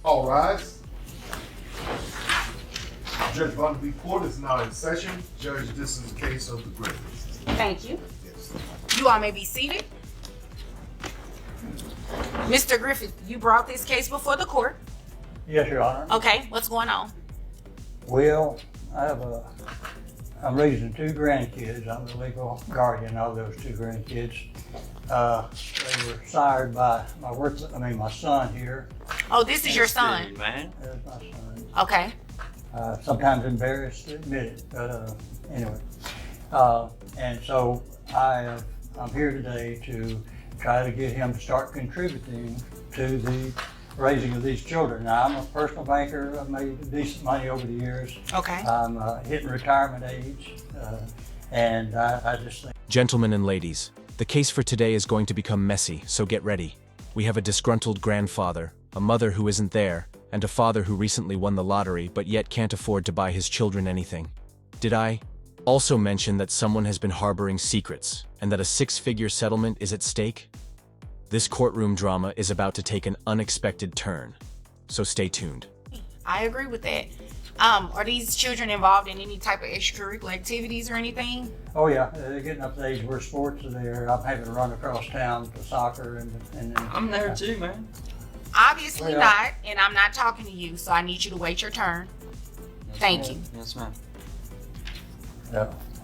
All rise. Judge Barnaby Court is now in session. Judge, this is the case of the Griffiths. Thank you. Yes. You all may be seated. Mr. Griffith, you brought this case before the court. Yes, Your Honor. Okay, what's going on? Well, I'm raising two grandkids. I'm the legal guardian of those two grandkids. They were sired by my son here. Oh, this is your son. Man. There's my son. Okay. Sometimes embarrassed to admit it, but anyway. And so I'm here today to try to get him to start contributing to the raising of these children. Now, I'm a personal banker. I've made decent money over the years. Okay. I'm hitting retirement age, and I just think. Gentlemen and ladies, the case for today is going to become messy, so get ready. We have a disgruntled grandfather, a mother who isn't there, and a father who recently won the lottery but yet can't afford to buy his children anything. Did I also mention that someone has been harboring secrets and that a six-figure settlement is at stake? This courtroom drama is about to take an unexpected turn, so stay tuned. I agree with that. Are these children involved in any type of extracurricular activities or anything? Oh yeah, they're getting up to the age where sports are there. I'm having to run across town to soccer and I'm there too, man. Obviously Well, not, and I'm not talking to you, so I need you to wait your turn. Yes, Thank ma'am. you. Yes, ma'am.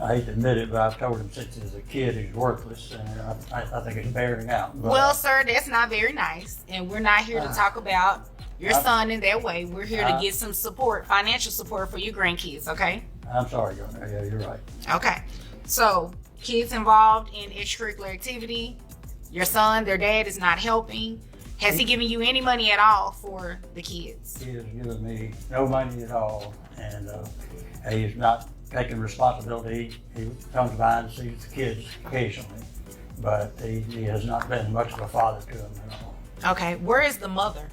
I hate to admit it, but I've told him since he was a kid he's worthless, and I think it's bearing out. But, Well, sir, that's not very nice, and we're not here to talk about your son in that way. We're here to get some support, financial support for your grandkids, okay? I'm sorry, Your Honor. Yeah, you're right. Okay. So, kids involved in extracurricular activity, your son, their dad is not helping. Has he given you any money at all for the kids? He has given me no money at all, and he's not taking responsibility. He comes by and sees the kids occasionally, but he has not been much of a father to them at all. Okay. Where is the mother?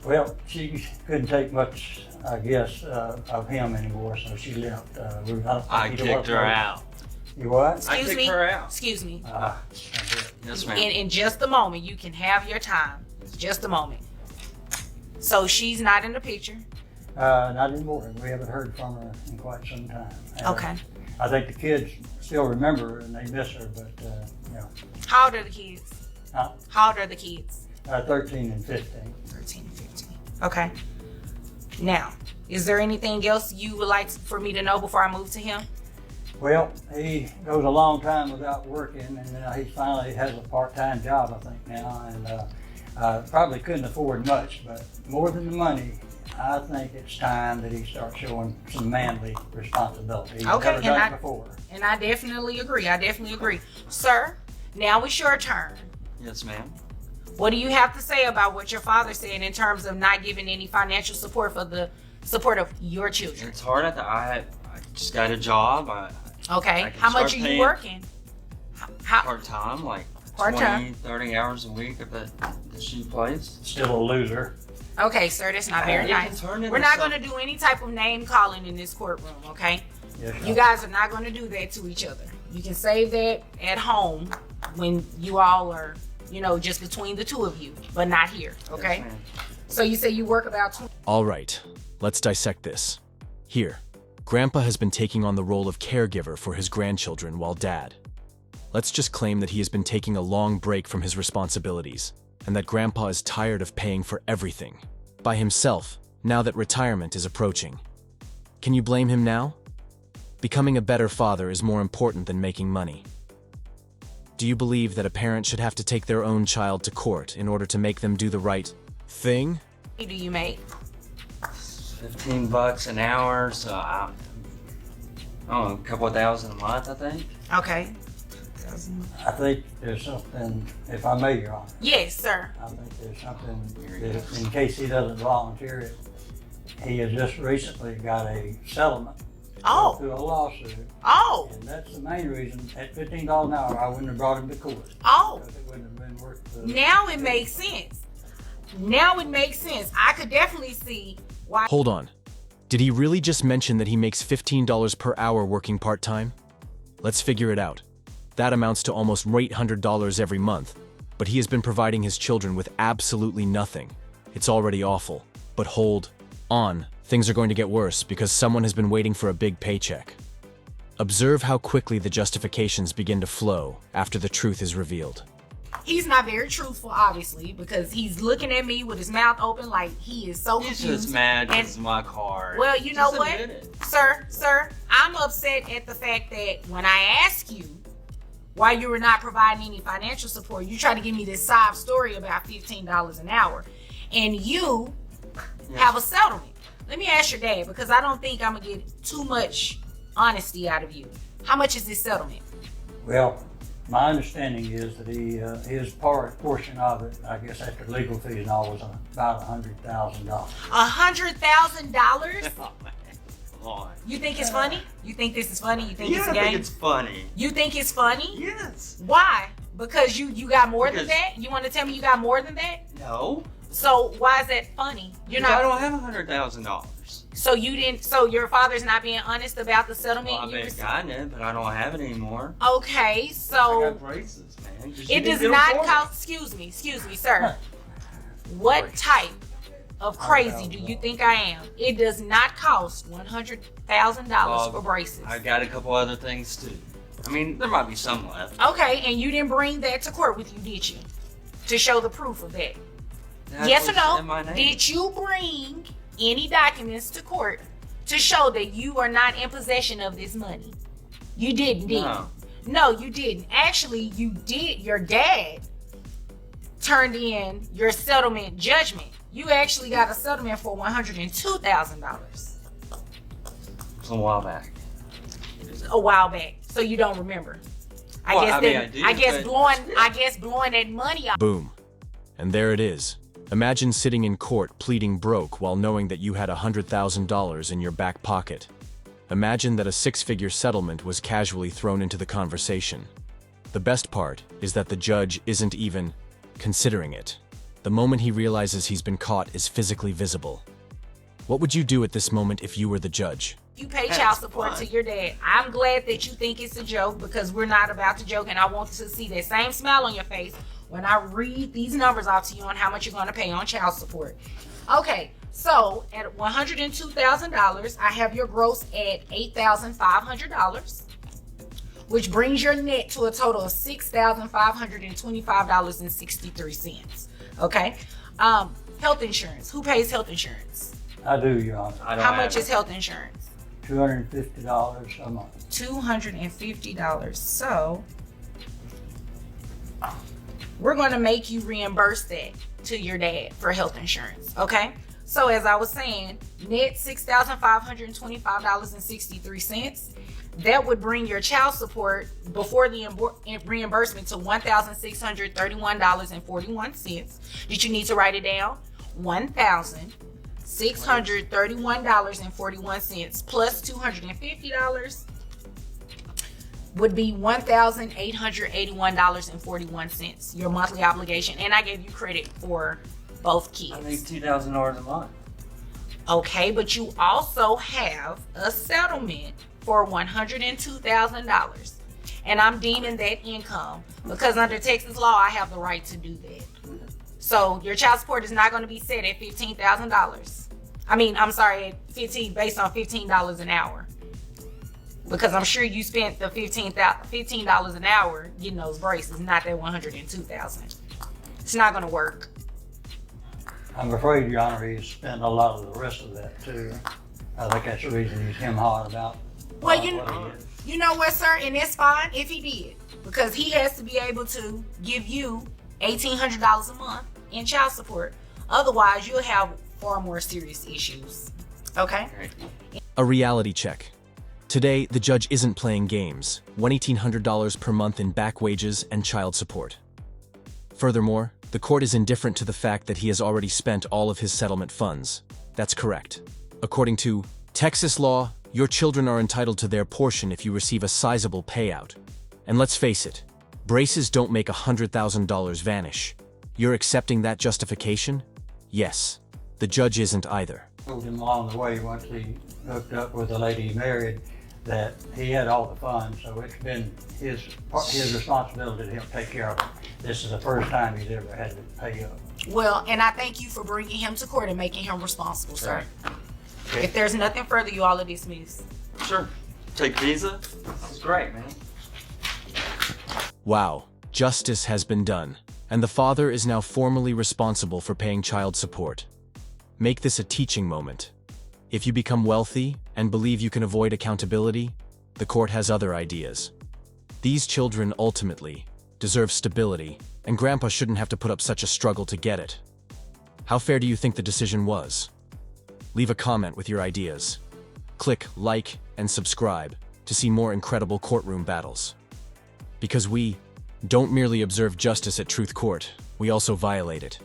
Well, she couldn't take much, I guess, of him anymore, so she left. I kicked her out. You what? Excuse kicked me. her out. Excuse me. Yes, ma'am. In just a moment, you can have your time. Just a moment. So she's not in the picture. Not anymore. We haven't heard from her in quite some time. Okay. I think the kids still remember her and they miss her, but How old are the kids? Huh? How old are the kids? 13 and 15. 13 and 15. Okay. Now, is there anything else you would like for me to know before I move to him? Well, he goes a long time without working, and he finally has a part-time job, I think, now, and probably couldn't afford much, but more than the money, I think it's time that he starts showing some manly responsibility. He's Okay, never done it before. And I definitely agree. Sir, now it's your turn. Yes, ma'am. What do you have to say about what your father said in terms of not giving any financial support for the support of your children? It's hard. I just got a job. Okay. I can How much start are you paying working? How? Part-time, like Part-time. 20, 30 hours a week at the shoe place. Still a loser. Okay, sir, that's not very It can nice. turn into We're not going to something. do any type of name calling in this courtroom, okay? Yes, You guys are not going to do that to each other. You can save that at home when you all are, just between the two of you, but not here, okay? Yes, ma'am. So you say you work about 20. All right, let's dissect this. Here, Grandpa has been taking on the role of caregiver for his grandchildren while Dad. Let's just claim that he has been taking a long break from his responsibilities, and that Grandpa is tired of paying for everything by himself now that retirement is approaching. Can you blame him now? Becoming a better father is more important than making money. Do you believe that a parent should have to take their own child to court in order to make them do the right thing? Do you make? $15 an hour, so a couple of thousand a month, I think. Okay. I think there's something, if I may, Your Honor, Yes, sir. I think there's something that in case he doesn't volunteer it, he has just recently got a settlement Oh. through a lawsuit. Oh. And that's the main reason. At $15 an hour, I wouldn't have brought him to court. Oh. Because it wouldn't have been worth the... Now it makes sense. I could definitely see why. Hold on. Did he really just mention that he makes $15 per hour working part-time? Let's figure it out. That amounts to almost $800 every month, but he has been providing his children with absolutely nothing. it's already awful. But hold on, things are going to get worse because someone has been waiting for a big paycheck. Observe how quickly the justifications begin to flow after the truth is revealed. He's not very truthful, obviously, because he's looking at me with his mouth open like he is so He's confused. just mad And- because of my car. Well, you know Just what, admit it. sir, I'm upset at the fact that when I ask you why you were not providing any financial support, you try to give me this sob story about $15 an hour, and you have a settlement. Let me ask your dad, because I don't think I'm gonna get too much honesty out of you. How much is this settlement? Well, my understanding is that his portion of it, I guess after legal fees and all, was about $100,000. $100,000? Oh, man. Come on. You think it's funny? You think this is funny? You think Yeah, it's a I game? think it's funny. You think it's funny? Yes. Why? Because you got more than Because- that? You want to tell me you got more than that? No. So why is that funny? You're I not. don't have $100,000. So you didn't. So your father's not being honest about the settlement. Well, I you may have gotten it, but I don't have it anymore. Okay, I so got braces, man. 'cause you it didn't does do not for me. cost. Excuse me, sir. What type of crazy do you think I am? It does not cost $100,000 for braces. I got a couple other things too. I mean, there might be some left. Okay, and you didn't bring that to court with you, did you? To show the proof of that. That Yes or was in no? my name. Did you bring any documents to court to show that you are not in possession of this money? You didn't, did No. you? No, you didn't. Actually, you did. Your dad turned in your settlement judgment. You actually got a settlement for $102,000 It was a while back. a while back. So you don't remember. Well, I mean, I do, but- I guess blowing that money out. Boom. And there it is. Imagine sitting in court pleading broke while knowing that you had $100,000 in your back pocket. Imagine that a six-figure settlement was casually thrown into the conversation. The best part is that the judge isn't even considering it. The moment he realizes he's been caught is physically visible. What would you do at this moment if you were the judge? You pay That's child support fine. to your dad. I'm glad that you think it's a joke, because we're not about to joke, and I want to see that same smile on your face when I read these numbers off to you on how much you're going to pay on child support. Okay, so at $102,000, I have your gross at $8,500, which brings your net to a total of $6,525.63. Okay, health insurance. Who pays health insurance? I do, Your Honor. I don't How have much it. is health insurance? $250 a month. $250. So we're going to make you reimburse that to your dad for health insurance. Okay. So as I was saying, net $6,525.63. That would bring your child support before the reimbursement to $1,631.41. Did you need to write it down? $1,631.41 plus $250 would be $1,881.41, your monthly obligation. And I gave you credit for both kids. I make $2,000 a month. Okay, but you also have a settlement for $102,000. And I'm deeming that income because under Texas law, I have the right to do that. So your child support is not going to be set at $15,000. I'm sorry, at based on $15 an hour. Because I'm sure you spent the $15 an hour getting those braces, not that $102,000. It's not going to work. I'm afraid, Your Honor, he's spent a lot of the rest of that too. I think that's the reason he's him-hawed about Well, what he did. you know what, sir, and it's fine if he did, because he has to be able to give you $1,800 a month in child support. Otherwise, you'll have far more serious issues. Okay? A reality check. Today, the judge isn't playing games. $1,800 per month in back wages and child support. Furthermore, the court is indifferent to the fact that he has already spent all of his settlement funds. That's correct. According to Texas law, your children are entitled to their portion if you receive a sizable payout. And let's face it, braces don't make $100,000 vanish. You're accepting that justification? Yes. The judge isn't either. Told him along the way, once he hooked up with the lady he married, that he had all the funds, so it's been his responsibility to help take care of it. This is the first time he's ever had to pay up. Well, and I thank you for bringing him to court and making him responsible, sir. Okay. If there's nothing further, you all are dismissed. Sure. Take Visa. This is great, man. Wow, justice has been done, and the father is now formally responsible for paying child support. Make this a teaching moment. If you become wealthy and believe you can avoid accountability, the court has other ideas. These children ultimately deserve stability, and Grandpa shouldn't have to put up such a struggle to get it. How fair do you think the decision was? Leave a comment with your ideas. Click like and subscribe to see more incredible courtroom battles. Because we don't merely observe justice at Truth Court, we also violate it.